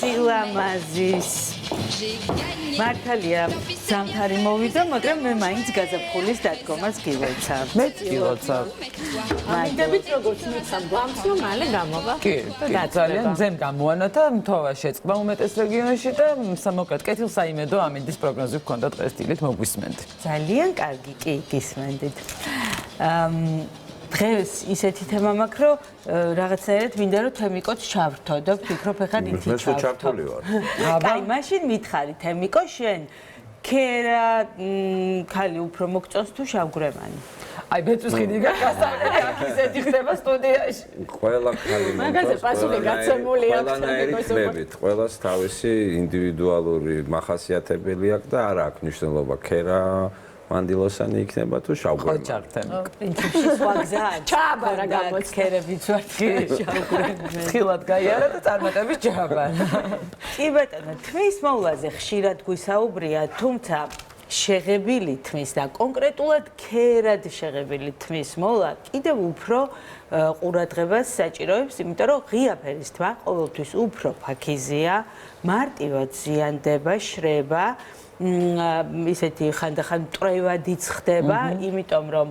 სილამაზის მართალია ზამთარი მოვიდა, მაგრამ მე მაინც გაზაფხულის დადგომას გილოცა. მე გილოცა. ამიტებით როგორც მიცამ გვამცნო, მალე გამოვა. კი, ძალიან ძემ გამოანა და მთვავა შეწყდა უმეტეს რეგიონში და სამოკეთ კეთილსაიმედო ამინდის პროგნოზი გქონდა დღეს დილით მოგვისმენთ. ძალიან კარგი, კი, გისმენდით. დღეს ისეთი თემა მაქვს, რომ რაღაცნაირად მინდა რომ თემიკოც ჩავრთო და ვფიქრობ ეხლა იცი ჩავრთო. მე ჩართული ვარ. აი, მაშინ მითხარი თემიკო შენ ქერა ხალი უფრო მოგწონს თუ შავგვრემანი? აი, ბეწვის ხიდი გასავლელი აქ ისეთი ხდება სტუდიაში. ყველა ხალი მაგაზე პასუხი გაცემული აქვს თემიკოსებით. ყველას თავისი ინდივიდუალური მახასიათებელი აქვს და არ აქვს მნიშვნელობა ქერა მანდილოსანი იქნება თუ შავგვრემანი. ოჯახ თემიკო. პრინციპში სხვა გზაა. ჩააბარა გამოცქერებით ვარ კი შავგვრემანი. ხილად გაიარა და წარმატებით ჩააბარა. კი ბატონო, თმის მოვლაზე ხშირად გვისაუბრია, თუმცა შეღებილი თმის და კონკრეტულად ქერად შეღებილი თმის მოვლა კიდევ უფრო ყურადღებას საჭიროებს, იმიტომ რომ ღია ფერის თმა ყოველთვის უფრო ფაქიზია, მარტივად ზიანდება, შრება, ისეთი ხანდახან მტრევადიც ხდება, იმიტომ რომ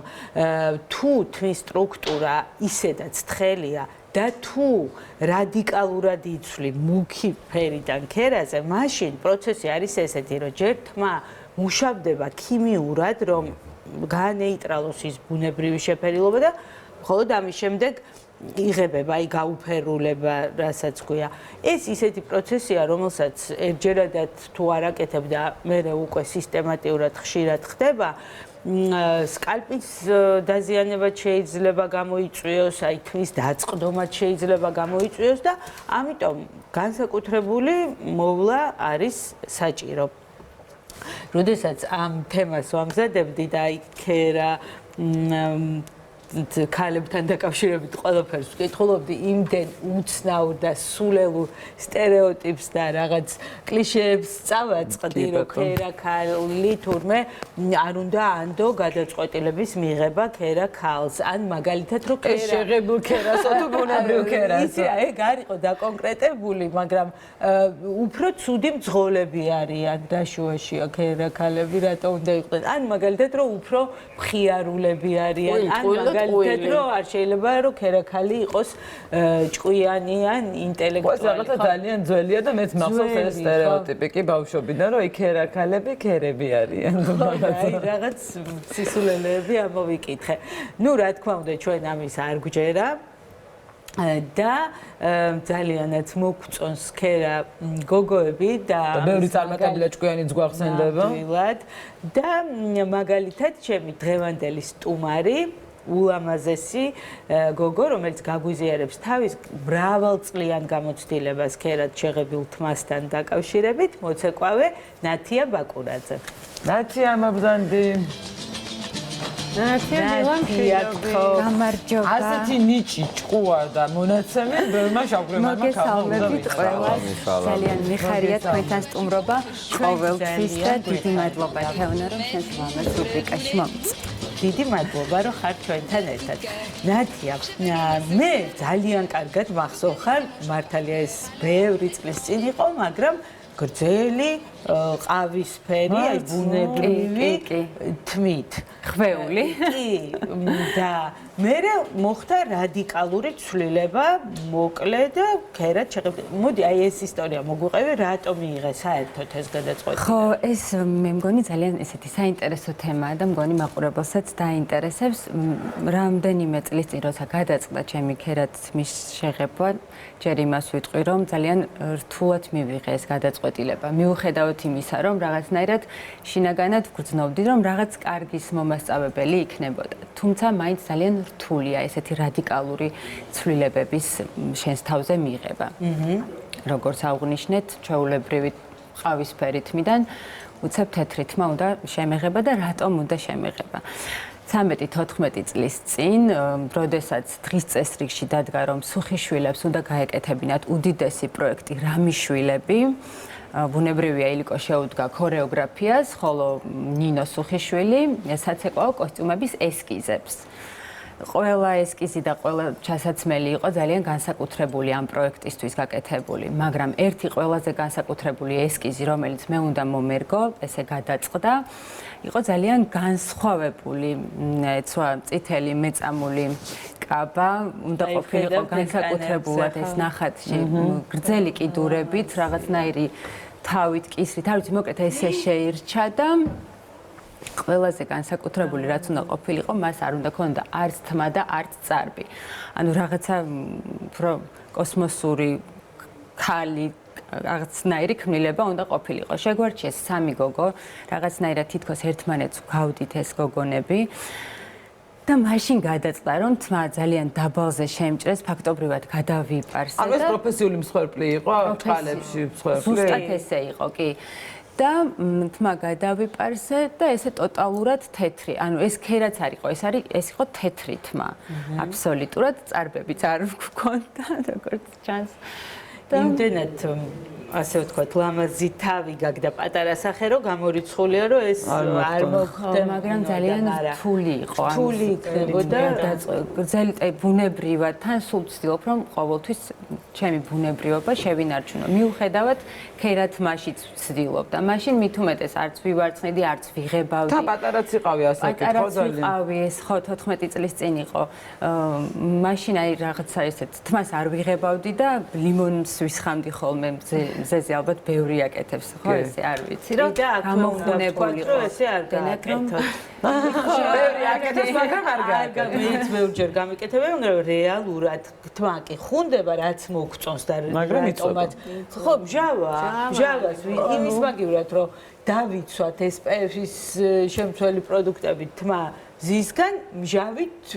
თუ თმის სტრუქტურა ისედაც თხელია და თუ რადიკალურად იცვლი მუქი ფერიდან ქერაზე, მაშინ პროცესი არის ესეთი, რომ ჯერ თმა მუშავდება ქიმიურად, რომ გაანეიტრალოს ის ბუნებრივი შეფერილობა და მხოლოდ ამის შემდეგ იღებება, აი გაუფერულება, რასაც ქვია. ეს ისეთი პროცესია, რომელსაც ერთჯერადად თუ არ აკეთებ და მერე უკვე სისტემატიურად ხშირად ხდება, სკალპის დაზიანებაც შეიძლება გამოიწვიოს, აი თმის დაწყდომაც შეიძლება გამოიწვიოს და ამიტომ განსაკუთრებული მოვლა არის საჭირო. როდესაც ამ თემას ვამზადებდი და აი ქერა ქალებთან დაკავშირებით ყველაფერს ვკითხულობდი იმდენ უცნაურ და სულელურ სტერეოტიპს და რაღაც კლიშეებს წავაწყდი, რომ ქერა ქალი თურმე არ უნდა ანდო გადაწყვეტილების მიღება ქერა ქალს. ან მაგალითად რომ ეს შეღებულ ქერასო თუ ბუნებრივ ქერასო. იცი, ეგ არ იყო დაკონკრეტებული, მაგრამ უფრო ცუდი მძღოლები არიან დაშუაშია ქერა ქალები, რატო უნდა იყვნენ? ან მაგალითად რომ უფრო მხიარულები არიან, ან მაგალითად რომ არ შეიძლება რომ ქერაქალი იყოს ჭკვიანი ან ინტელექტუალი. ეს ძალიან ძველია და მეც მახსოვს ეს სტერეოტიპი კი ბავშვობიდან, რომ ქერაქალები ქერები არიან. აი რაღაც სისულელეები ამოვიკითხე. ნუ რა თქმა უნდა ჩვენ ამის არ გვჯერა და ძალიანაც მოგწონს ქერა გოგოები და ბევრი წარმატებულა ჭკვიანიც გვახსენდება. და მაგალითად ჩემი დღევანდელი სტუმარი ულამაზესი გოგო, რომელიც გაგვიზიარებს თავის მრავალწლიან გამოცდილებას ქერად შეღებილ თმასთან დაკავშირებით, მოცეკვავე ნათია ბაკურაძე. ნათია მაბრძანდი. ნათია მილანქიო. გამარჯობა. ასეთი ნიჭი ჭკუა და მონაცემი ბევრმა შავგვრემანმა მოგესალმებით ყველას. ძალიან მიხარია თქვენთან სტუმრობა ყოველთვის და დიდი მადლობა თეონა რომ შენს მამას რუბრიკაში მომწ. დიდი მადლობა რომ ხარ ჩვენთან ერთად. ნათია, მე ძალიან კარგად მახსოვხარ, მართალია ეს ბევრი წლის წინ იყო, მაგრამ გრძელი ყავისფერი, აი ბუნებრივი თმით. ხვეული. კი, და მერე მოხდა რადიკალური ცვლილება, მოკლე და ქერად შეღებილი. მოდი, აი ეს ისტორია მოგვიყევი, რატომ მიიღე საერთოდ ეს გადაწყვეტილება? ხო, ეს მე მგონი ძალიან ესეთი საინტერესო თემაა და მგონი მაყურებელსაც დაინტერესებს. რამდენიმე წლის წინ როცა გადაწყდა ჩემი ქერად თმის შეღება, ჯერ იმას ვიტყვი, რომ ძალიან რთულად მივიღე ეს გადაწყვეტილება. მიუხედავად იმისა, რომ რაღაცნაირად შინაგანად ვგრძნობდი, რომ რაღაც კარგის მომასწავებელი იქნებოდა. თუმცა მაინც ძალიან რთულია ესეთი რადიკალური ცვლილებების შენს თავზე მიღება. როგორც აღნიშნეთ, ჩვეულებრივი ყავისფერი თმიდან უცებ თეთრი თმა უნდა შემეღება და რატომ უნდა შემეღება? 13-14 წლის წინ, როდესაც დღის წესრიგში დადგა, რომ სუხიშვილებს უნდა გაეკეთებინათ უდიდესი პროექტი რამიშვილები, ბუნებრივია ილიკო შეუდგა ქორეოგრაფიას, ხოლო ნინო სუხიშვილი საცეკვაო კოსტიუმების ესკიზებს. ყველა ესკიზი და ყველა ჩასაცმელი იყო ძალიან განსაკუთრებული ამ პროექტისთვის გაკეთებული, მაგრამ ერთი ყველაზე განსაკუთრებული ესკიზი, რომელიც მე უნდა მომერგო, ესე გადაწყდა, იყო ძალიან განსხვავებული, ეცვა წითელი მეწამული კაბა, უნდა ყოფილიყო განსაკუთრებულად ეს ნახატში, გრძელი კიდურებით, რაღაცნაირი თავით კისრით, არ ვიცი, მოკლედ ესე შეირჩა და ყველაზე განსაკუთრებული რაც უნდა ყოფილიყო, მას არ უნდა ქონდა არც თმა და არც წარბი. ანუ რაღაცა უფრო კოსმოსური ქალი რაღაცნაირი ქმნილება უნდა ყოფილიყო. შეგვარჩიეს სამი გოგო, რაღაცნაირად თითქოს ერთმანეთს გავდით ეს გოგონები. და მაშინ გადაწყდა რომ თმა ძალიან დაბალზე შემჭრეს, ფაქტობრივად გადავიპარსე და ანუ ეს პროფესიული მსხვერპლი იყო წყალებში მსხვერპლი. ზუსტად ესე იყო, კი. და თმა გადავიპარსე და ესე ტოტალურად თეთრი. ანუ ეს ქერაც არ იყო, ეს იყო თეთრი თმა. აბსოლუტურად წარბებიც არ გქონდა, როგორც ჩანს. იმდენად ასე ვთქვათ, ლამაზი თავი გაქვს და პატარა სახე რომ გამორიცხულია, რომ ეს არ მოხდა, მაგრამ ძალიან რთული იყო. რთული იქნებოდა გრძელი ბუნებრივად, თან სულ ვცდილობ რომ ყოველთვის ჩემი ბუნებრიობა შევინარჩუნო. მიუხედავად ქერათმაშიც ვცდილობ და მაშინ მით უმეტეს არც ვივარცხნიდი, არც ვიღებავდი. და პატარაც იყავი ასე კითხო ძალიან. პატარაც ვიყავი, ეს ხო 14 წლის წინ იყო. მაშინ აი რაღაცა ესეთ თმას არ ვიღებავდი და ლიმონს ვისხამდი ხოლმე მზეზე ალბათ ბევრი აკეთებს, ხო ესე არ ვიცი რომ გამოხმნებულიყო ესე არ გააკეთოთ. ბევრი აკეთებს, მაგრამ არ გააკეთებს. მეც ბევრჯერ გამიკეთებია, მაგრამ რეალურად თმა კი ხუნდება, რაც მოგწონს და რატომაც ხო მჟავას იმის მაგივრად რომ დავიცვათ ეს შემცველი პროდუქტები თმა ზისგან მჟავით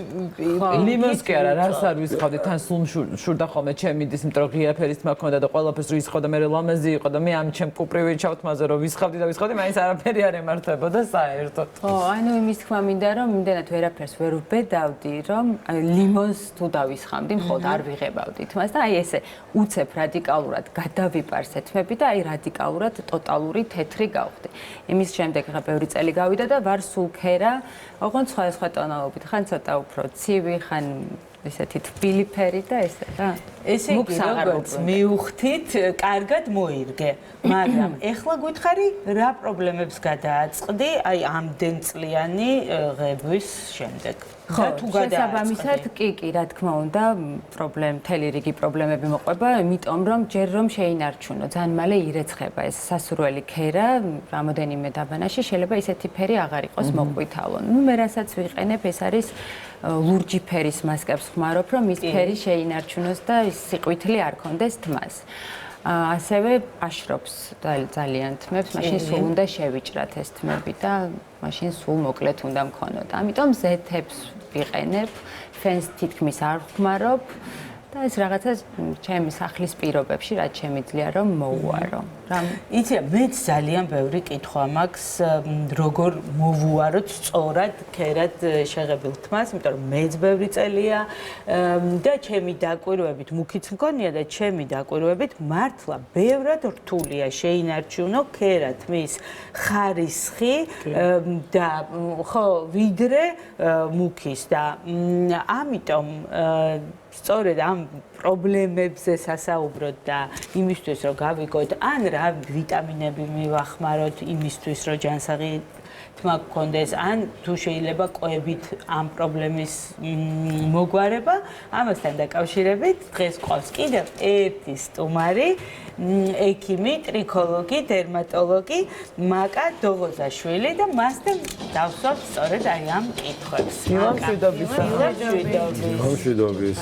ლიმონს კი არა, რას არ ვისხავდი, თან სულ შურდა ხოლმე ჩემი ის მეტრო ღია ფერის თმა ქონდა და ყველაფერს რო ისხავდა, მე ლამაზი იყო და მე ამ ჩემ კუპრივი ჩავთმაზე რო ვისხავდი და ვისხავდი, მაინც არაფერი არ ემართებოდა საერთოდ. ხო, ანუ იმის თქმა მინდა რომ იმდენად ვერაფერს ვერ ვბედავდი, რომ ლიმონს თუ დავისხამდი, მხოლოდ არ ვიღებავდი თმას და აი ესე უცებ რადიკალურად გადავიპარსე თმები და აი რადიკალურად ტოტალური თეთრი გავხდი. იმის შემდეგ ხა ბევრი წელი გავიდა და ვარ სულ ქერა, ოღონდ სხვა ტონალობით, ხან ცოტა უფრო ცივი, ხან ესეთი თბილი ფერი და ესე რა. ესე იგი, როგორც მივხვდით, კარგად მოირგე, მაგრამ ეხლა გითხარი, რა პრობლემებს გადააწყდი, აი ამდენწლიანი ღებვის შემდეგ. ხო, შესაბამისად კი, რა თქმა უნდა, მთელი რიგი პრობლემები მოყვება, იმიტომ რომ ჯერ რომ შეინარჩუნო, ძალიან მალე ირეცხება ეს სასურველი ქერა, რამოდენიმე დაბანაში შეიძლება ისეთი ფერი აღარ იყოს მოყვითალო. ნუ მე რასაც ვიყენებ, ეს არის ლურჯი ფერის მასკებს ხმარობ, რომ ის ფერი შეინარჩუნოს და ის სიყვითლი არ კონდეს თმას. ასევე აშრობს ძალიან თმებს, მაშინ სულ უნდა შევიჭრათ ეს თმები და მაშინ სულ მოკლედ უნდა მქონოთ. ამიტომ ზეთებს ვიყენებ, ფენს თითქმის არ ვხმარობ და ეს რაღაცა ჩემი სახლის პირობებში რაც შემიძლია რომ მოუარო. იცი, მეც ძალიან ბევრი კითხვა მაქვს, როგორ მოვუაროთ სწორად ქერად შეღებილ თმას, იმიტომ რომ მეც ბევრი წელია და ჩემი დაკვირვებით მუქიც მქონია და ჩემი დაკვირვებით მართლა ბევრად რთულია შეინარჩუნო ქერა თმის ხარისხი და ხო ვიდრე მუქის და ამიტომ სწორედ ამ პრობლემებზე სასაუბროთ და იმისთვის რომ გავიგოთ ან რა ვიტამინები მივახმაროთ იმისთვის რომ ჯანსაღი თმა გქონდეს ან თუ შეიძლება ყვებით ამ პრობლემის მოგვარება ამასთან დაკავშირებით დღეს ყავს კიდევ ერთი სტუმარი ექიმი, ტრიქოლოგი, დერმატოლოგი მაკა დოღოზაშვილი და მასთან დავსვათ სწორედ აი ამ კითხვებს. მშვიდობის.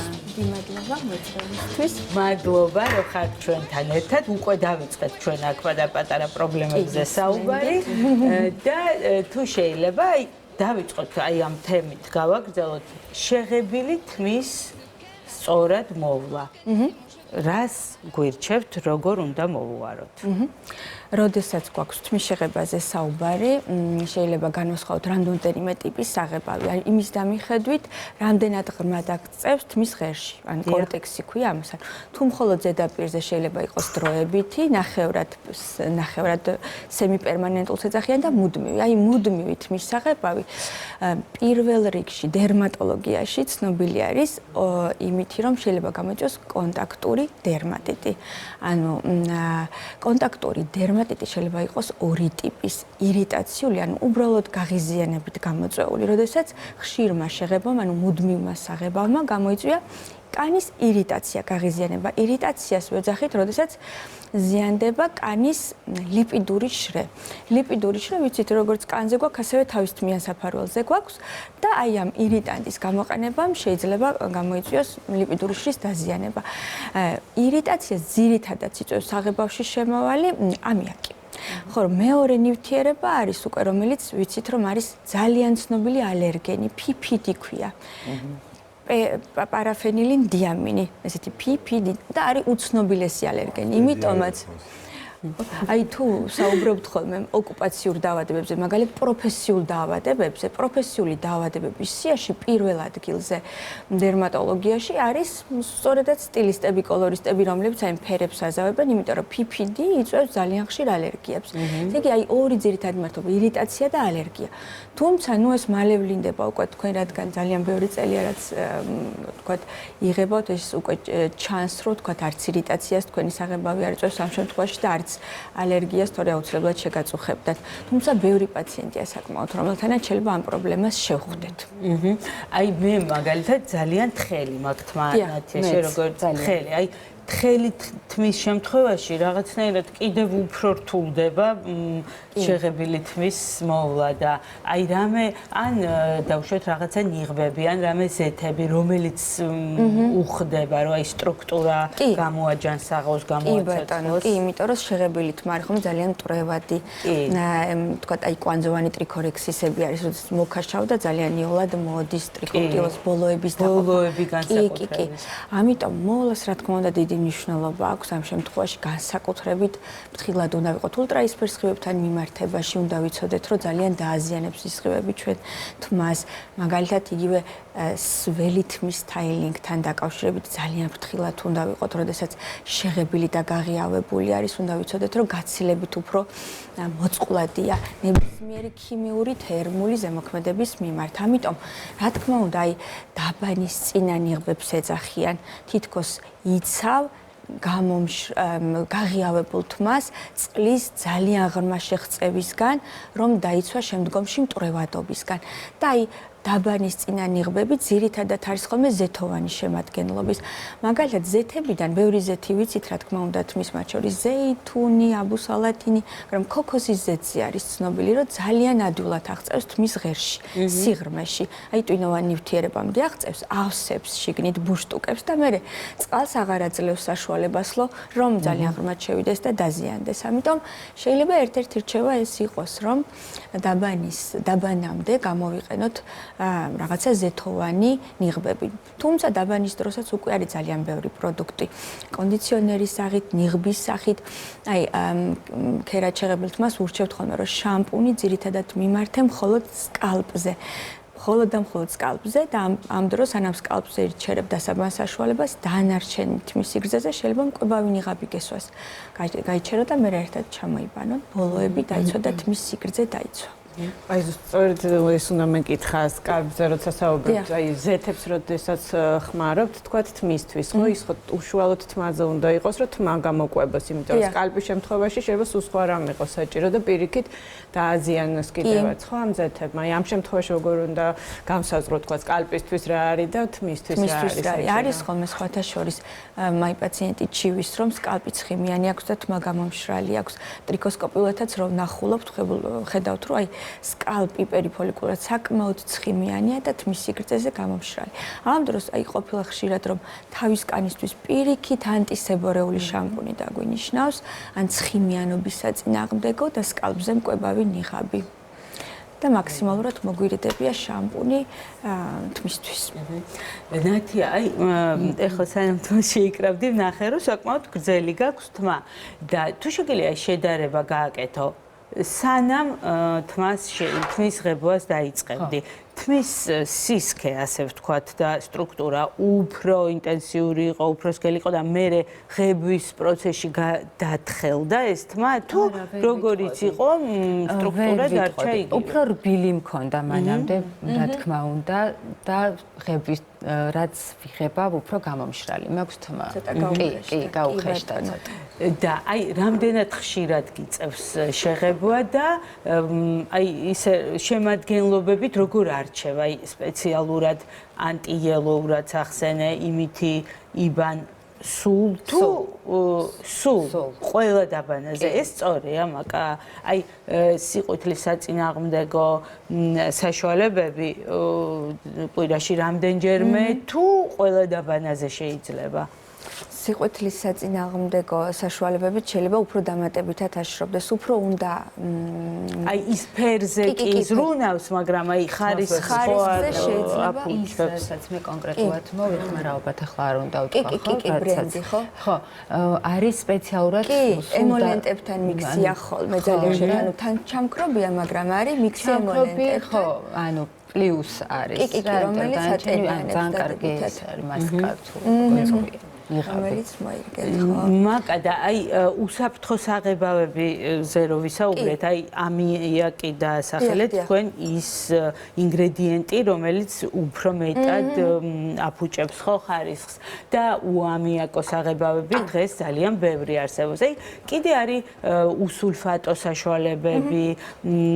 მადლობა, რომ ხართ ჩვენთან ერთად. უკვე დავიწყეთ ჩვენ აქ პატარა პრობლემებზე საუბარი და თუ შეიძლება დავიწყოთ აი ამ თემით გავაგრძელოთ შეღებილი თმის სწორად მოვლა. რას გვირჩევთ, როგორ უნდა მოვუაროთ? როდესაც გვაქვს თმის შეღებაზე საუბარი, შეიძლება განვასხვაოთ რამდენიმე ტიპის საღებავი. ან იმის დამიხედვით, რამდენად ღრმად აქწევს თმის ღერში, ან კორტექსი ქვია ამას. თუ მხოლოდ ზედაპირზე შეიძლება იყოს დროებითი, ნახევრად სემიპერმანენტულს ეძახიან და მუდმივი. აი მუდმივი თმის საღებავი პირველ რიგში დერმატოლოგიაში ცნობილი არის იმითი, რომ შეიძლება გამოიწვიოს კონტაქტური დერმატიტი. ანუ კონტაქტური დერმატიტი შეიძლება იყოს ორი ტიპის, ირიტაციული, ანუ უბრალოდ გაღიზიანებით გამოწვეული, როდესაც ხშირმა შეღებამ, ანუ მუდმივმა საღებავმა გამოიწვია კანის ირიტაცია, გაღიზიანება. ირიტაციას ვეძახით, როდესაც ზიანდება კანის ლიპიდური შრე. ლიპიდური შრე ვიცით, როგორც კანზე გვაქვს, ასევე თავის თმიან საფარველზე გვაქვს და აი ამ ირიტანტის გამოყენებამ შეიძლება გამოიწვიოს ლიპიდური შრის დაზიანება. ირიტაციას ძირითადად იწვევს საღებავში შემავალი ამიაკი. ხო, მეორე ნივთიერება არის უკვე, რომელიც ვიცით, რომ არის ძალიან ცნობილი ალერგენი, PPD ქვია. პარაფენილინ დიამინი, ესეთი PPD და არის უცნობილესი ალერგენი. იმიტომაც აი თუ საუბრობთ ხოლმე ოკუპაციურ დაავადებებზე, მაგალითად პროფესიულ დაავადებებზე, პროფესიული დაავადებების სიაში პირველ ადგილზე დერმატოლოგიაში არის სწორედაც სტილისტები, კოლორისტები, რომლებიც აი ფერებს აზავებენ, იმიტომ რომ PPD იწვევს ძალიან ხშირ ალერგიებს. ესე იგი აი ორი ძირითადი მარტო ირიტაცია და ალერგია. თუმცა ნუ ეს მალე ვლინდება უკვე თქვენ რადგან ძალიან ბევრი წელია რაც თქვა იღებოთ ეს უკვე ჩანს რომ თქვა არც ირიტაციას თქვენი საღებავი არ იწვევს ამ შემთხვევაში და არც ალერგიას თორე აუცილებლად შეგაწუხებდათ. თუმცა ბევრი პაციენტია საკმაოდ, რომელთანაც შეიძლება ამ პრობლემას შევხვდეთ. აი მე მაგალითად ძალიან თხელი მაქვს თმანათიაში, როგორც თხელი. აი თხელი თმის შემთხვევაში რაღაცნაირად კიდევ უფრო რთულდება შეღებილი თმის მოვლა და აი რამე ან დავუშვათ რაღაცა ნიღბები ან რამე ზეთები, რომელიც უხდება, რომ აი სტრუქტურა გამოაჯანსაღოს, გამოაცოცხლოს. კი, იმიტომ რომ შეღებილი თმა არის ხომ ძალიან მტრევადი. თქვა აი კვანძოვანი ტრიქორექსისები არის, როდესაც მოკაშავ და ძალიან იოლად მოდის ტრიქოტილოს ბოლოების დაყოფა. ბოლოები განსაკუთრებით. ამიტომ მოვლას რა თქმა უნდა დიდი მნიშვნელობა აქვს ამ შემთხვევაში განსაკუთრებით ფრთხილად უნდა ვიყოთ ულტრაისფერ სხივებთან მიმართებაში, უნდა ვიცოდეთ, რომ ძალიან დააზიანებს ის სხივები ჩვენ თმას, მაგალითად იგივე სველი თმის სტაილინგთან დაკავშირებით ძალიან ფრთხილად უნდა ვიყოთ, როდესაც შეღებილი და გაღიავებული არის, უნდა ვიცოდეთ, რომ გაცილებით უფრო მოწყვლადია ნებისმიერი ქიმიური თერმული ზემოქმედების მიმართ. ამიტომ, რა თქმა უნდა, აი დაბანის წინა ნიღბებს ეძახიან, თითქოს იცავ გაღიავებულ თმას წლის ძალიან ღრმა შეღწევისგან, რომ დაიცვა შემდგომში მტრევადობისგან. და აი დაბანის წინა ნიღბები ძირითადად არის ხოლმე ზეთოვანი შემადგენლობის. მაგალითად, ზეთებიდან ბევრი ზეთი ვიცით, რა თქმა უნდა, თმის მათ შორის ზეითუნი, აბუსალათინი, მაგრამ ქოქოსის ზეთზე არის ცნობილი, რომ ძალიან ადვილად აღწევს თმის ღერში, სიღრმეში. აი ტვინოვანი ნივთიერებამდე აღწევს, ავსებს შიგნით, ბუშტუკებს და მერე წყალს აღარ აძლევს საშუალებას, რომ ძალიან ღრმად შევიდეს და დაზიანდეს. ამიტომ შეიძლება ერთ-ერთი რჩევა ეს იყოს, რომ დაბანამდე გამოვიყენოთ რაღაცა ზეთოვანი ნიღბები. თუმცა დაბანის დროსაც უკვე არის ძალიან ბევრი პროდუქტი კონდიციონერის სახით, ნიღბის სახით. აი ქერად შეღებილ თმას ურჩევთ ხოლმე, რომ შამპუნი ძირითადად მიმართე მხოლოდ სკალპზე. მხოლოდ და მხოლოდ სკალპზე და ამ დროს ანამ სკალპზე ირჩევებ დასაბან საშუალებას დანარჩენი თმის სიგრძეზე შეიძლება მკვებავი ნიღაბი გესვას. გაიჩერო და მე ერთად ჩამოიბანო, ბოლოები დაიცვა და თმის სიგრძე დაიცვა. აი სწორედ ეს უნდა მეკითხა სკალპზე როცა საუბრობთ, აი ზეთებს როდესაც ხმარობთ, თქვათ თმისთვის, ხო, ის ხო უშუალოდ თმაზე უნდა იყოს, რომ თმა გამოკვებას, იმიტომ რომ სკალპის შემთხვევაში შეიძლება სულ სხვა რამ იყოს საჭირო და პირიქით დააზიანოს კიდევაც, ხო, ამ ზეთებმა. აი ამ შემთხვევაში როგორ უნდა განსაზღვროთ, თქვათ სკალპისთვის რა არის და თმისთვის რა არის? არის ხოლმე სხვათა შორის მაი პაციენტი ჩივის, რომ სკალპი ცხიმიანი აქვს და თმა გამომშრალი აქვს. ტრიქოსკოპიულადაც რომ ნახულობთ, ხედავთ, რომ აი სკალპი პერიფოლიკურად საკმაოდ ცხიმიანია და თმის სიგრძეზე გამომშრალი. ამ დროს აი ყოფილა ხშირად რომ თავის კანისთვის პირიქით ანტისებორეული შამპუნი დაგვინიშნავს, ან ცხიმიანობის საწინააღმდეგო და სკალპზე მკვებავი ნიღაბი. და მაქსიმალურად მოგვირიდებია შამპუნი თმისთვის. ნათია, აი ეხლა სანამ თმა შეიკრავდი, ვნახე რომ საკმაოდ გრძელი გაქვს თმა და თუ შეგიძლია შედარება გააკეთო სანამ თმის ღებვას დაიწყებდი. თმის სისქე, ასე ვთქვათ, და სტრუქტურა უფრო ინტენსიური იყო, უფრო სქელი იყო და მე ღებვის პროცესში დათხელდა ეს თმა, თუ როგორიც იყო სტრუქტურა დარჩა იგივე. უფრო რბილი მქონდა მანამდე, რა თქმა უნდა, და ღებვის რაც ვიღება, უფრო გამომშრალი. მაქვს თმა. კი, გაუხეშდა ცოტა. და აი, რამდენად ხშირად გიწევს შეღებვა და აი ისე შემადგენლობებით როგორ არჩევ, აი სპეციალურად ანტიელოურად ახსენე, იმითი იბან სულ თუ სულ ყველა დაბანაზე ეს სწორია, მაკა აი სიყვითლის საწინააღმდეგო საშუალებები კვირაში რამდენჯერმე თუ ყველა დაბანაზე შეიძლება? სიყვითლის საწინააღმდეგო საშუალებებით შეიძლება უფრო დამატებითად აშრობდეს, უფრო უნდა აი ის ფერზე კი ზრუნავს, მაგრამ აი ხარისხზე შეიძლება ისაც მე კონკრეტულად მოვიხმარაობათ, ახლა არ უნდა ვთქვა, ხო, ბრენდი, ხო? ხო, არის სპეციალურად ემოლენტებთან მიქსია ხოლმე, ძალიან შეიძლება, ანუ თან ჩამქრობია, მაგრამ არის მიქსი ემოლენტებთან. ხო, ანუ პლუს არის. კი, რომელიც ატენიანებს ძალიან კარგი არის მასკა თუ გოწყვია. რომელიც მოიგეთ, ხო? მაკა და აი უსაფრთხო საღებავებზე რო ვისაუბრეთ, აი ამიაკი დაასახელეთ თქვენ ის ინგრედიენტი, რომელიც უფრო მეტად აფუჭებს ხო ხარისხს და უამიაკო საღებავები დღეს ძალიან ბევრი არსებობს. აი კიდე არის უსულფატო საშუალებები,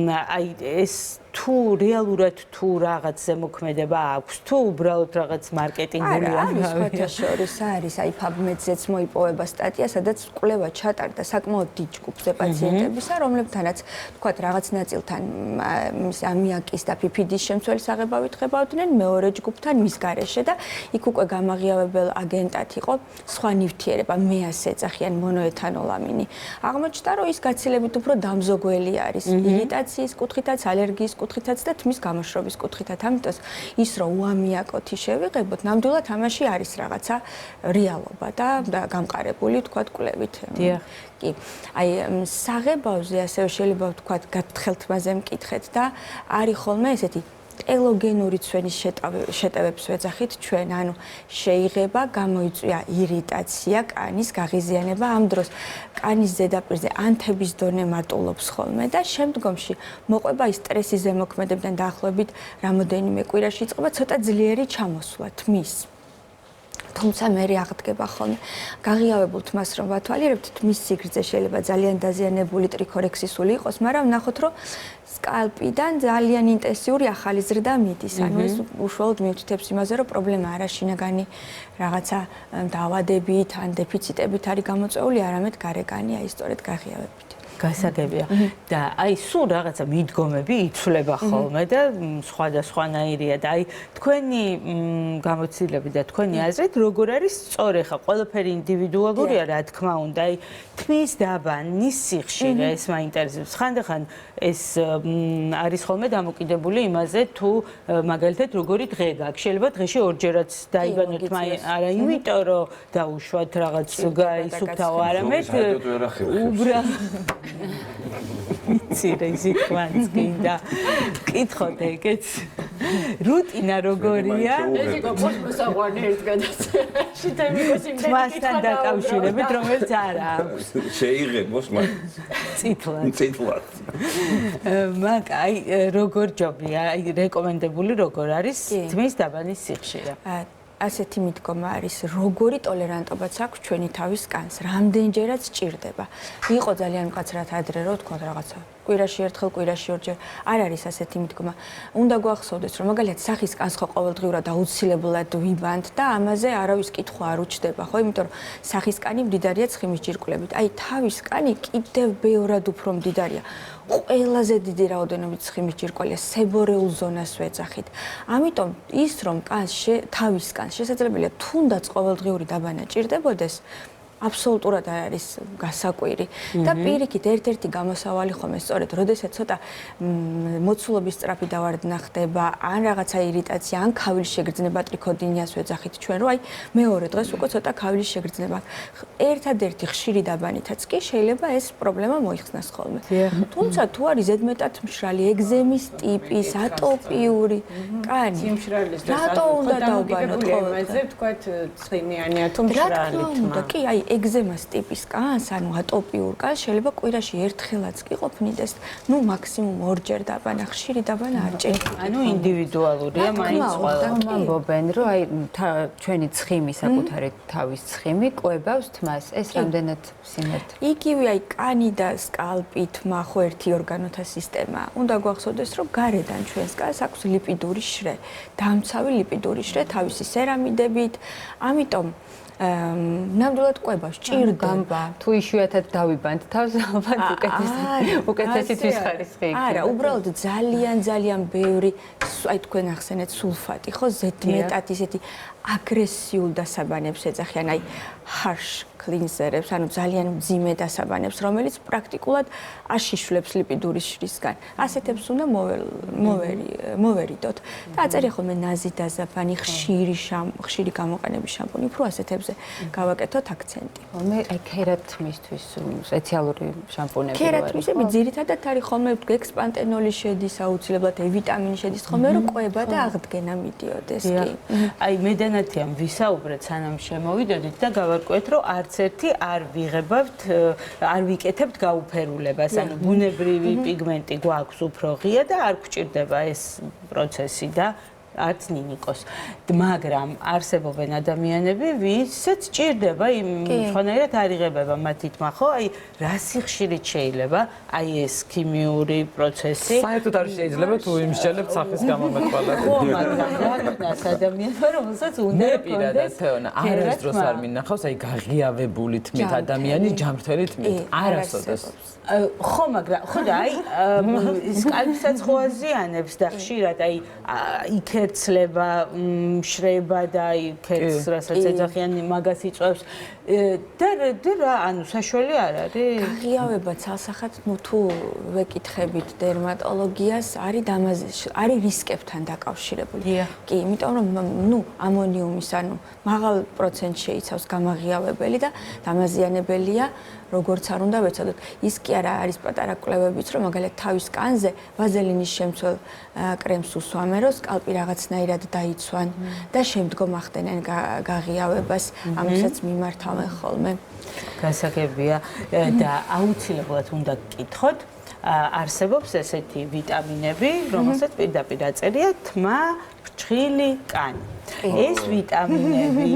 აი ეს თუ რეალურად თუ რაღაც ზემოქმედება აქვს, თუ უბრალოდ რაღაც მარკეტინგული ამბავია. შორის არის, აი PubMed-ზეც მოიპოვება სტატია, სადაც კვლევა ჩატარდა საკმაოდ დიდ ჯგუფზე პაციენტებისა, რომლებთანაც თქვათ რაღაც ნაწილთან ამიაკის და PPD-ის შემცველი საღებავით ხებავდნენ, მეორე ჯგუფთან მის გარეშე და იქ უკვე გამაღიავებელ აგენტად იყო სხვა ნივთიერება, მეას ეძახიან მონოეთანოლამინი. აღმოჩნდა, რომ ის გაცილებით უფრო დამზოგველი არის ირიტაციის კუთხითაც, ალერგიის კუთხითაც და თმის გამოშრობის კუთხითაც. ამიტომ ის რომ უამიაკოთი შევიღებოთ, ნამდვილად ამაში არის რაღაცა რეალობა და გამყარებული თქვათ კვლევით. კი. აი საღებავზე ასევე შეიძლება ვთქვათ გაფრთხილთმაზე მკითხეთ და არის ხოლმე ესეთი ელოგენური ცვენის შეტევებს ვეძახით ჩვენ, ანუ შეიღება, გამოიწვია ირიტაცია, კანის გაღიზიანება, ამ დროს კანის ზედაპირზე ანთების დონე მარტულობს ხოლმე და შემდგომში მოყვება ის სტრესის ზემოქმედებიდან დაახლოებით რამოდენიმე კვირაში იწყება ცოტა ძლიერი ჩამოსვლა თმის. თუმცა მე აღდგება ხოლმე გაღიავებულ თმას რომ ვათვალიერებთ, თმის სიგრძე შეიძლება ძალიან დაზიანებული ტრიქორექსისული იყოს, მაგრამ ნახოთ რომ სკალპიდან ძალიან ინტენსიური ახალი ზრდა მიდის. ანუ ეს უშუალოდ მიუთითებს იმაზე, რომ პრობლემა არა შინაგანი რაღაცა დაავადებით ან დეფიციტებით არის გამოწვეული, არამედ გარეგანი, აი სწორედ გაღიავებით. გასაგებია და აი სულ რაღაცა მიდგომები იცვლება ხოლმე და სხვადასხვანაირია და აი თქვენი გამოცდილები და თქვენი აზრით როგორ არის სწორი ხა ყველაფერი ინდივიდუალურია რა თქმა უნდა აი თმის დაბანის სიხშირე ეს მაინტერესებს ხანდახან ეს არის ხოლმე დამოკიდებული იმაზე თუ მაგალითად როგორი დღე გაქვს შეიძლება დღეში ორჯერაც დაიბანო თმა არა იმიტომ რომ დაუშვათ რაღაც გაისუფთავო არამედ უბრალოდ მიცირე ისიქმანს კიდე კითხოთ ეგეც რუტინა როგორია ეს იყო მოსაყვანი ერთ გადაცემაში თემიკოსი თმასთან დაკავშირებით რომელიც არა აქვს შეიღებოს წითლად მაგ აი როგორ ჯობია აი რეკომენდებული როგორ არის თმის დაბანის სიხშირე ასეთი მიდგომა არის, როგორი ტოლერანტობაც აქვს ჩვენი თავის კანს, რამდენჯერაც ჭირდება. იყო ძალიან მკაცრად ადრე რო თქვა რაღაცა. კვირაში ერთხელ, კვირაში ორჯერ. არ არის ასეთი მიდგომა. უნდა გვახსოვდეს, რომ მაგალითად სახის კანს ხო ყოველდღიურად აუცილებლად ვიბანთ და ამაზე არავის კითხვა არ უჩდება, ხო? იმიტომ რომ სახის კანი მდიდარია ცხიმის ჯირკვლებით. აი თავის კანი კიდევ ბევრად უფრო მდიდარია. ყველაზე დიდი რაოდენობით ცხიმის ჯირკვალია, სებორეულ ზონას ვეძახით. ამიტომ ის რომ თავის კანს შესაძლებელია თუნდაც ყოველდღიური დაბანა ჭირდებოდეს, აბსოლუტურად არ არის გასაკვირი და პირიქით ერთ-ერთი გამოსავალი ხომ ეს სწორედ როდესაც ცოტა მოცულობის სწრაფი დავარდნა ხდება ან რაღაცა ირიტაცია ან ქავილის შეგრძნება ტრიქოდინიას ვეძახით ჩვენ რომ აი მეორე დღეს უკვე ცოტა ქავილის შეგრძნება ერთადერთი ხშირი დაბანითაც კი შეიძლება ეს პრობლემა მოიხსნას ხოლმე თუმცა თუ არის ზედმეტად მშრალი ეგზემის ტიპის ატოპიური კანი სიმშრალის რატო უნდა დავბანოთ ყოველდღე ვთქვათ ცხიმიანია თუ მშრალი თმა კი აი ეგზემას ტიპის კანს ანუ ატოპიურ კანს შეიძლება კვირაში ერთხელაც კი ყოფნიდეს ნუ მაქსიმუმ ორჯერ დაბანა ხშირი დაბანა არ ჭირდება ანუ ინდივიდუალურია მაინც ყველა ამბობენ რომ აი ჩვენი ცხიმი საკუთარი თავის ცხიმი კვებავს თმას ეს რამდენად სიმართლე იგივე აი კანი და სკალპი თმა ხო ერთი ორგანოთა სისტემა უნდა გვახსოვდეს რომ გარედან ჩვენს კანს აქვს ლიპიდური შრე დამცავი ლიპიდური შრე თავისი სერამიდებით ამიტომ ნამდვილად ყვება სჭირდება თუ იშვიათად დავიბანთ თავს ალბათ უკეთესი თვის ხარისხი იქნება არა უბრალოდ ძალიან ბევრი აი თქვენ ახსენეთ სულფატი ხო ზედმეტად ისეთი აგრესიულ დასაბანებს ეძახიან აი harsh cleanser-ებს ანუ ძალიან მძიმე დასაბანებს რომელიც პრაქტიკულად აშიშვლებს ლიპიდურის შრისგან ასეთებს უნდა მოვერიდოთ და აწერია ხოლმე ნაზი დასაბანი ხშირი გამოყენების შამპუნი უფრო ასეთებზე გავაკეთოთ აქცენტი მე აი ქერატმისთვის სპეციალური შამპუნები ვარ ქერატმისები ძირითადად არის ხოლმე ექსპანტენოლი შედის აუცილებლად E ვიტამინი შედის ხოლმე რომ ყვება და აღდგენა მიდიოდეს კი აი მედანათიამ ვისაუბრეთ სანამ შემოვიდოდით და გავარკვეთ რომ არც ერთი არ ვიღებავთ არ ვიკეთებთ გაუფერულებას ანუ ბუნებრივი პიგმენტი გვაქვს უფრო ღია და არ გვჭირდება ეს პროცესი და არც ნინიკოს მაგრამ არსებობენ ადამიანები ვისაც ჭირდება იმ ხანერად არ იღებება მათი თმა ხო აი რა სიხშირით შეიძლება აი ეს ქიმიური პროცესი საერთოდ არ შეიძლება თუ იმსჯელებთ სახის გამომეტყველად ხო მაგრამ რა ქნას ადამიანმა რომელსაც უნდა მე პირადად თეონა არასდროს დროს არ მინახავს აი გაღიავებული თმით ადამიანის ჯანმრთელი თმით არასოდეს ხო მაგრამ ხო და აი სკალპსაც ხო აზიანებს და ხშირად აი იქერცლება შრება და აი ქერცს რასაც ეძახიან მაგას იწვევს და რა ანუ საშუალო არ არის გაღიავება ცალსახად ნუ თუ ვეკითხებით დერმატოლოგიას არის რისკებთან დაკავშირებული კი იმიტომ რომ ნუ ამონიუმის ანუ მაღალ პროცენტს შეიცავს გამაღიავებელი და დამაზიანებელია როგორც არ უნდა ვეცადოთ ის კი არა არის პატარა კვლევებიც რომ მაგალითად თავის კანზე ვაზელინის შემცველ კრემს უსვამენ რომ სკალპი რაღაცნაირად დაიცვან და შემდგომ ახდენენ გაღიავებას ამასაც მიმართავენ ხოლმე გასაგებია და აუცილებლად უნდა გკითხოთ არსებობს ესეთი ვიტამინები რომელსაც პირდაპირ აწერია თმა ფრჩხილი კანი ეს ვიტამინები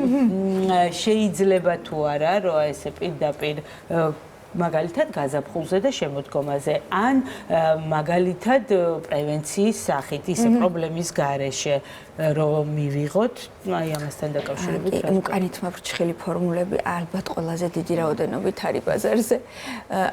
შეიძლება თუ არა რომ ესე პირდაპირ მაგალითად გაზაფხულზე და შემოდგომაზე ან მაგალითად პრევენციის სახით ის პრობლემის გარეშე რომ მივიღოთ აი ამასთან დაკავშირებით ანუ კანითმა ფრჩხილი ფორმულები ალბათ ყველაზე დიდი რაოდენობით არის ბაზარზე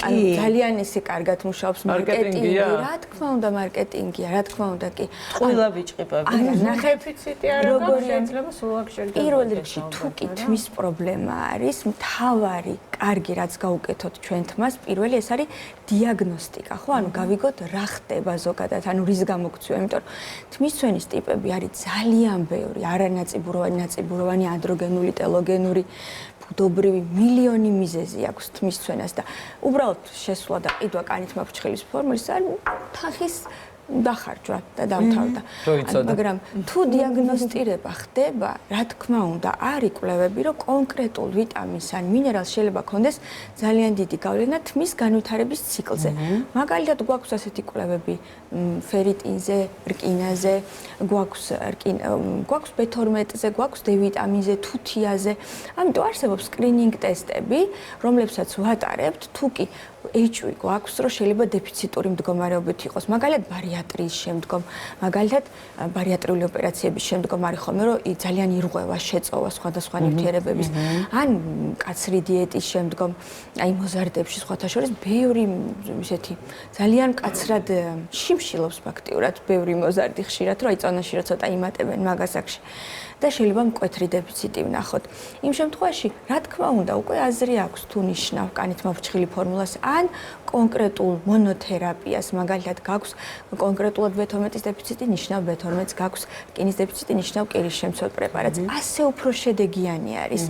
ანუ ძალიან ისე კარგად მუშაობს მარკეტინგი რა თქმა უნდა მარკეტინგია რა თქმა უნდა კი ყველა ბიჭყიპები ნახე დეფიციტი არ აქვს შეიძლება სულ აქ შეიძლება პირველ რიგში თუ კი თმის პრობლემა არის მთავარი კარგი რაც გაუკეთოთ ჩვენ თმას პირველი ეს არის დიაგნოსტიკა ხო ანუ გავიგოთ რა ხდება ზოგადად ანუ რის გამო გწვია იმიტომ რომ თმის ცვენის ტიპები არის ძალიან ბევრი არანაწიბუროვანი ნაწიბუროვანი ანდროგენული ტელოგენური ბუდობრივი მილიონი მიზეზი აქვს თმის ცვენას და უბრალოდ შესვლა და ყიდვა კანითმა ფრჩხილის ფორმულის არის თანხის დახარჯვა და დამთავრდა. მაგრამ თუ დიაგნოსტირება ხდება, რა თქმა უნდა, არის კვლევები, რომ კონკრეტულ ვიტამინს ან მინერალს შეიძლება ქონდეს ძალიან დიდი გავლენა თმის განვითარების ციკლზე. მაგალითად, გვაქვს ასეთი კვლევები ფერიტინზე, რკინაზე, გვაქვს B12-ზე, გვაქვს D ვიტამინზე, თუთიაზე. ამიტომ არსებობს სკრინინგ ტესტები, რომლებსაც ვატარებთ, თუ კი HV გვაქვს, რომ შეიძლება დეფიციტური მდგომარეობით იყოს. მაგალითად, ბარიატრია ბარიატრიის შემდგომ, მაგალითად, ბარიატრიული ოპერაციების შემდგომ არის ხოლმე, რომ ძალიან ირღვევა, შეწოვა სხვადასხვა ნივთიერებების, ან კაცრი დიეტის შემდგომ, აი მოზარდებში სხვათა შორის ბევრი ისეთი ძალიან კაცრად შიმშილობს ფაქტიურად, ბევრი მოზარდი ხშირად, რომ აი წონაში რო ცოტა იმატებენ მაგასაკში. და შეიძლება მკვეთრი დეფიციტი ვნახოთ. იმ შემთხვევაში, რა თქმა უნდა, უკვე აზრი აქვს თუ ნიშნავ კანით მოფრჩხილი ფორმულას ან კონკრეტულ მონოთერაპიას, მაგალითად, გაქვს კონკრეტულად B12-ის დეფიციტი, ნიშნავ B12-ს, გაქვს რკინის დეფიციტი, ნიშნავ კირის შემცველ პრეპარატს. ასე უფრო შედეგიანი არის.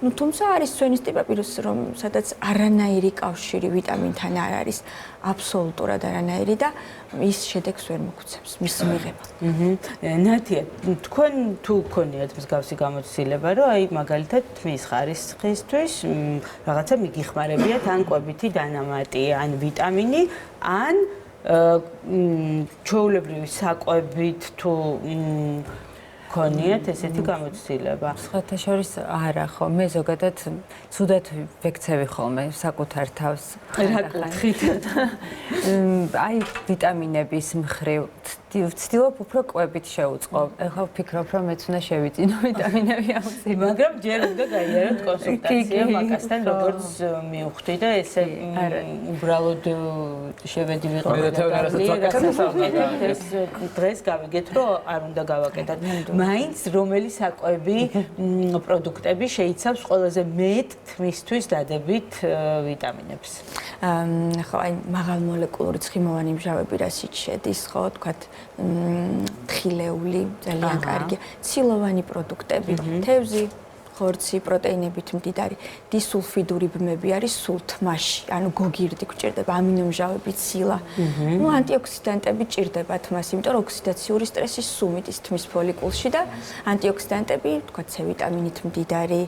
ნუ თუმცა არის სვენის ტიპები, რომ სადაც არანაირი კავშირი ვიტამინთან არ არის, აბსოლუტურად არანაირი და ის შედეგს ვერ მოგცემს მისი მიღება. ნათია, თქვენ თუ გქონიათ მსგავსი გამოცდილება, რომ აი მაგალითად თმის ხარისხისთვის რაღაცა მიგიხმარებიათ ან კვებითი დანამატი, ან ვიტამინი, ან ჩვეულებრივი საკვებით თუ გქონიათ ესეთი გამოცდილება. სხვათა შორის არა ხო, მე ზოგადად ცუდად ვექცევი ხოლმე საკუთარ თავს. რა კუთხით? აი ვიტამინების მხრივ ვცდილობ უფრო კვებით შევუწყო. ეხლა ვფიქრობ, რომ მეც უნდა შევიწინო ვიტამინები აუცილებლად. მაგრამ ჯერ უნდა გაიაროთ კონსულტაცია მაგასთან, როგორც მივხვდი და ესე უბრალოდ შევედი ვიყო. დღეს გავიგეთ, რომ არ უნდა გავაკეთოთ. მაინც რომელი საკვები პროდუქტები შეიცავს ყველაზე მეტ თმისთვის დადებით ვიტამინებს? ხო, აი მაღალმოლეკულური ცხიმოვანი მჟავები რასიც შედის, ხო, თქვათ თხილეული ძალიან კარგია, ცილოვანი პროდუქტები, თევზი, ხორცი, პროტეინებით მდიდარი, დისულფიდური ბმები არის სულ თმაში, ანუ გოგირდი გვჭირდება, ამინომჟავები, ცილა. ნუ ანტიოქსიდანტები ჭირდება თმას, იმიტომ რომ ოქსიდაციური სტრესი სუმიტის თმის ფოლიკულში და ანტიოქსიდანტები, თქვა C ვიტამინით მდიდარი,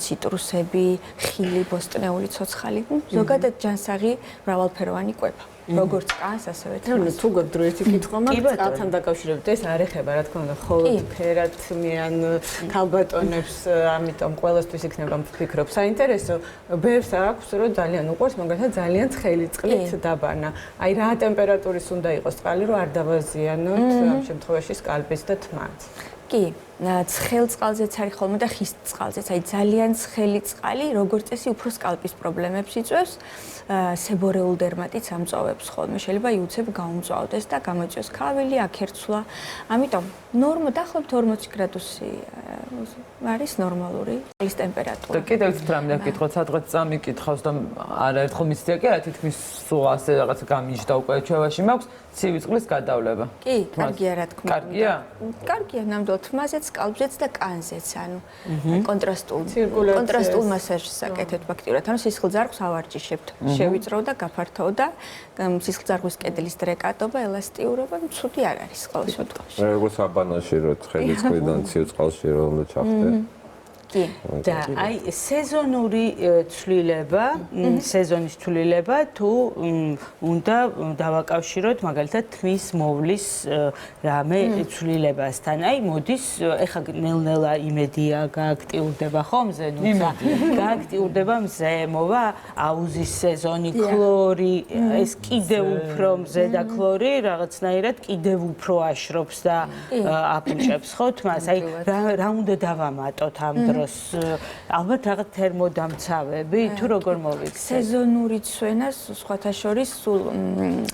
ციტრუსები, ხილი, ბოსტნეული ცოცხალი, ზოგადად ჯანსაღი მრავალფეროვანი კვება. როგორც კანს, ასევე თმას. თუ გაგდროეთი კითხვა მაქვს, კალთან დაკავშირებით ეს არ ეხება, რა თქმა უნდა, ხოლმე ფერადმიან ქალბატონებს, ამიტომ ყველასთვის იქნება ვფიქრობ საინტერესო. ბევრს აქვს, რომ ძალიან უყვარს, მაგალითად ძალიან ცხელი წყლით დაბანა. აი რა ტემპერატურის უნდა იყოს წყალი, რომ არ დავაზიანოთ ამ შემთხვევაში სკალპის და თმას. კი, ცხელ წყალზეც არის ხოლმე და ხის წყალზეც. აი ძალიან ცხელი წყალი, როგორც წესი, უფრო სკალპის პრობლემებს იწვევს. სებორეულ დერმატიტს ამწვავებს ხოლმე. შეიძლება იუცებ გაუმწვავდეს და გამოიწვევს ქავილი, აქერცვლა. ამიტომ ნორმა დაახლოებით 40 გრადუსი არის ნორმალური წყლის ტემპერატურა. და კიდევ ერთ რამე გაკითხოთ, სადღაც წამიკითხავს და არაერთხელ მისცია კი რა თითქმის სულ ასე რაღაცა გამიჯდა უკვე ჩვევაში მაქვს ცივი წყლის გადავლება. კი, კარგია რა თქმა უნდა. კარგია? კარგია, ნამდვილად თმაზეც, სკალპზეც და კანზეც, ანუ კონტრასტულ მასაჟს აკეთებთ ფაქტიურად, ანუ სისხლძარღვს ავარჯიშებთ. შევიწროვ და გაფართოვ და სისხლძარღვის კედლის დრეკატობა, ელასტიურობა, ცუდი არ არის ყოველ შემთხვევაში. როგორც აბანოში რო ცხელი წყლიდან ცივ წყალში რო უნდა ჩახდე. კი. და აი სეზონური ცვლილება, სეზონის ცვლილება თუ უნდა დავაკავშიროთ მაგალითად თმის მოვლის რამე ცვლილებასთან. აი მოდის ეხა ნელ-ნელა იმედია გააქტიურდება ხომზე, ნუცა გააქტიურდება მზემოვა, აუზის სეზონი, ქლორი, ეს კიდევ უფრო მზე და ქლორი რაღაცნაირად კიდევ უფრო აშრობს და აფუჭებს ხო თმას. აი რა უნდა დავამატოთ ამ ალბათ რაღაც თერმოდამცავები თუ როგორ მოვიქცეთ? სეზონური ცვენას სხვათა შორის სულ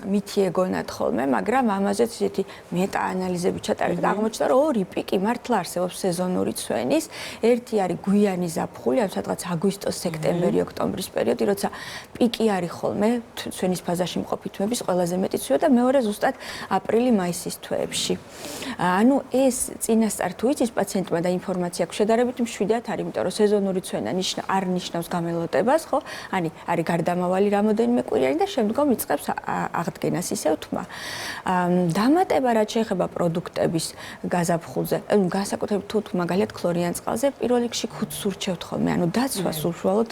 მითი ეგონათ ხოლმე, მაგრამ ამაზეც ისეთი მეტაანალიზები ჩატარეთ და აღმოჩნდა, რომ ორი პიკი მართლა არსებობს სეზონური ცვენის. ერთი არის გვიანი ზაფხული, ამ სადღაც აგვისტოს, სექტემბერი, ოქტომბრის პერიოდი, როცა პიკი არის ხოლმე ცვენის ფაზაში მყოფი თმების ყველაზე მეტი ცვევა და მეორე ზუსტად აპრილი-მაისის თვეებში. ანუ ეს წინასწარ თუ იცის პაციენტმა და ინფორმაცია აქვს შედარებით მშვიდად არის, იმიტომ რომ სეზონური ცვენა არ ნიშნავს გამელოტებას, ხო? არის გარდამავალი რამოდენიმე კვირიანი და შემდგომ იწყებს აღდგენას ისევ თმა. დამატება რაც შეეხება პროდუქტების გაზაფხულზე, ანუ განსაკუთრებით თუ მაგალითად ქლორიან წყალზე პირველ რიგში ხუთს ურჩევთ ხოლმე, ანუ დაცვას უშუალოდ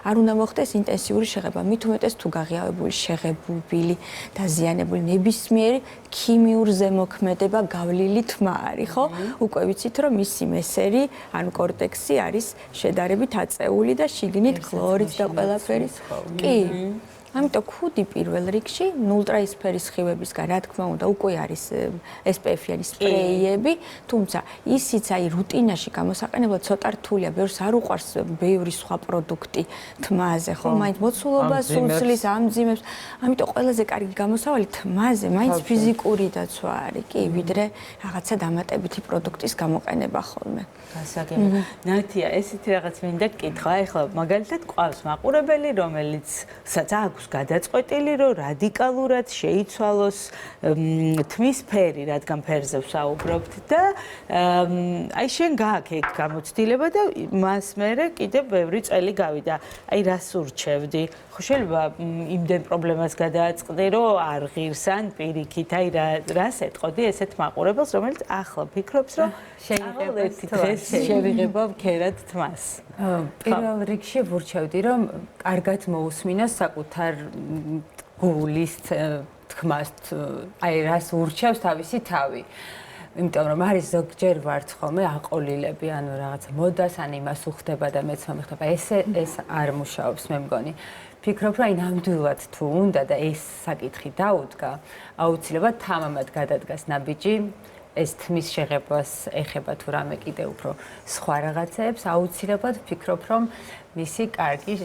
არ უნდა მოხდეს ინტენსიური შეღება, მით უმეტეს თუ გაღიავებული, შეღებილი, დაზიანებული ნებისმიერი ქიმიურ ზემოქმედება გავლილი თმა არის, ხო? უკვე ვიცით რომ მისი მესერი, ანუ კორტექსი არის შედარებით აწეული და შიგნით ქლორიც და ყველაფერი. კი. ამიტომ ხუდი პირველ რიგში ნულტრაისფერის სხივებისგან რა თქმა უნდა უკვე არის SPF-იანი სპრეიები, თუმცა ისიც აი რუტინაში გამოსაყენებლად ცოტა რთულია, ბევრს არ უყვარს ბევრი სხვა პროდუქტი თმაზე, ხო? მაინც მოცულობას უსლის, ამძიმებს. ამიტომ ყველაზე კარგი გამოსავალი თმაზე მაინც ფიზიკური დაცვა არის, კი, ვიდრე რაღაცა დამატებითი პროდუქტის გამოყენება ხოლმე. გასაგებია. ნათია, ესეთი რაღაც მინდა გკითხვა. ეხლა მაგალითად ყავს მაყურებელი, რომელიცაც აქვს გადაწყვეტილი, რომ რადიკალურად შეიცვალოს თმის ფერი, რადგან ფერზე ვსაუბრობთ და აი შენ გააქვს ეგ გამოცდილება და მას მერე კიდევ ბევრი წელი გავიდა. აი რას ურჩევდი? ხო შეიძლება იმდენ პრობლემას გადააწყდი, რომ არ ღირს ან პირიქით, აი რას ეტყოდი ესეთ მაყურებელს, რომელიც ახლა ფიქრობს, რომ შევიღება ქერად თმას. პირველ რიგში ვურჩევდი, რომ კარგად მოусმინოს საკუთარ გულის თქმას, აი რას ურჩევს თავისი თავი. იმიტომ რომ არის ზოგჯერ ვართ ხოლმე აყოლილები, ანუ რაღაცა მოდას ან იმას უხდება და მეც მომხდება. ეს არ მუშაობს, მე მგონი. ფიქრობ, რომ აი ნამდვილად თუ უნდა და ეს საკითხი დაუდგა, აუცილებლად თამამად გადადგას ნაბიჯი ეს თმის შეღებას ეხება თუ რამე კიდე უფრო სხვა რაღაცებს, აუცილებლად ვფიქრობ, რომ მისი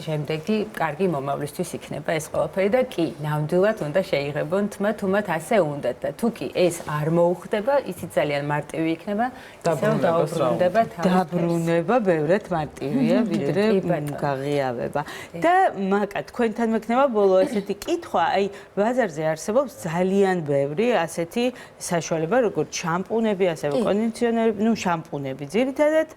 შემდეგი კარგი მომავლისთვის იქნება ეს ყველაფერი და კი, ნამდვილად უნდა შეიღებონ თმა, თუმად ასე უნდათ და თუ კი ეს არ მოუხდება, ისი ძალიან მარტივი იქნება, დაუბრუნდება თავის დაბრუნება ბევრად მარტივია, ვიდრე გაღიავება. და მაკა, თქვენთან მექნება ბოლო ესეთი კითხვა, აი ბაზარზე არსებობს ძალიან ბევრი ასეთი საშუალება, როგორც შამპუნები, ასევე კონდიციონერები, შამპუნები ძირითადად,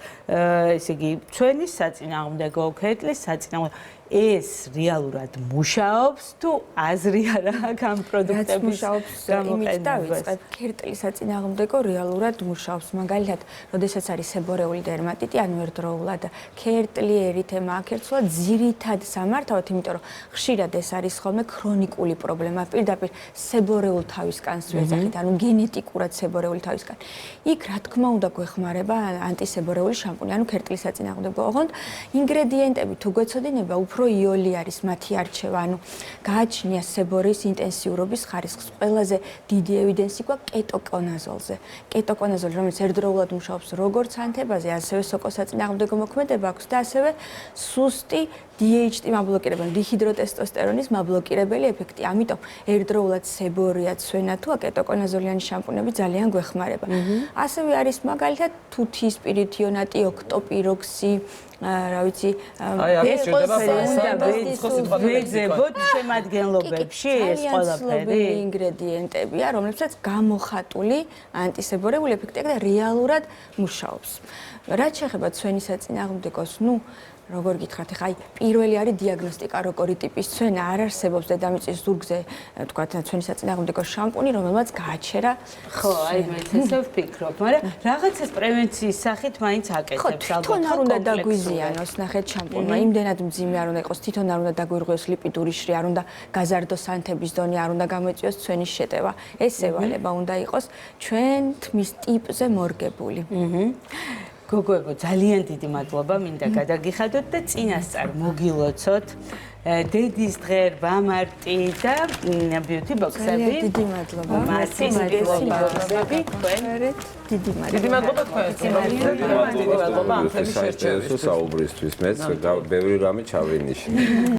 ესე იგი, ჩვენის საწინააღმდეგო ქერტლის საწინააღმდეგო ეს რეალურად მუშაობს თუ აზრი არა აქვს ამ პროდუქტების გამოყენებას? ქერტლის საწინააღმდეგო რეალურად მუშაობს. მაგალითად, როდესაც არის სებორეული დერმატიტი, ანუ ერთდროულად ქერტლი, ერითემა, აქერცვლად ძირითად სამართავად, იმიტომ რომ ხშირად ეს არის ხოლმე ქრონიკული პრობლემა, პირდაპირ სებორეულ თავისკანს ვეძახით, ანუ გენეტიკურად სებორეული თავისკან. იქ რა თქმა უნდა გვეხმარება ანტისებორეული შამპუნი, ანუ ქერტლის საწინააღმდეგო. ოღონდ ინგრედიენტები თუ გვეცოდინება, უფრო იოლი არის მათი არჩევა, ანუ გააჩნია სებორის ინტენსიურობის ხარისხს. ყველაზე დიდი ევიდენსი გვაქვს კეტოკონაზოლზე. კეტოკონაზოლი, რომელიც ერთდროულად მუშაობს როგორც ანთებაზე, ასევე სოკოსაწინააღმდეგო მოქმედება აქვს და ასევე სუსტი DHT მაბლოკირებელი, დიჰიდროტესტოსტერონის მაბლოკირებელი ეფექტი. ამიტომ ერთდროულად სებორია ცვენა თუ კეტოკონაზოლიანი შამპუნები ძალიან გვეხმარება. ასევე არის მაგალითად თუთის სპირითიონატი, ოქტოპიროქსი, რა ვიცი, ეს ვეძებოთ შემადგენლობებში ეს ყველაფერი ინგრედიენტებია, რომლებსაც გამოხატული ანტისებორეული ეფექტი აქვს და რეალურად მუშაობს. რაც შეეხება ცვენის საწინააღმდეგოს, როგორ გითხრათ, ხა აი პირველი არის დიაგნოსტიკა, როგორი ტიპის ცვენა არ არსებობს დედამიწის ზურგზე, თქვათ, ცვენის საწინააღმდეგო შამპუნი, რომელმაც გააჩერა. ხო, აი მეც ესე ვფიქრობ, მაგრამ რაღაცას პრევენციის სახით მაინც აკეთებს ალბათ. თვითონ არ უნდა დაგვიზიანოს, ნახეთ, შამპუნმა, იმდენად მძიმე არ უნდა იყოს, თვითონ არ უნდა დაგვირღვიოს ლიპიდური შრი, არ უნდა გაზარდოს ანთების დონე, არ უნდა გამოიწვიოს ცვენის შეტევა. ეს ევალება უნდა იყოს ჩვენ თმის ტიპზე მორგებული. გოგოებო, ძალიან დიდი მადლობა, მინდა გადაგიხადოთ და წინასწარ მოგილოცოთ დედის დღე, ბამარტი და ბიუთი ბოქსები. დიდი მადლობა. მასის ბოქსები თქვენ. დიდი მადლობა. დიდი მადლობა თქვენ. დიდი მადლობა ამ თემის შერჩევისთვის. საუბრისთვის მეც ბევრი რამე ჩავინიშნე.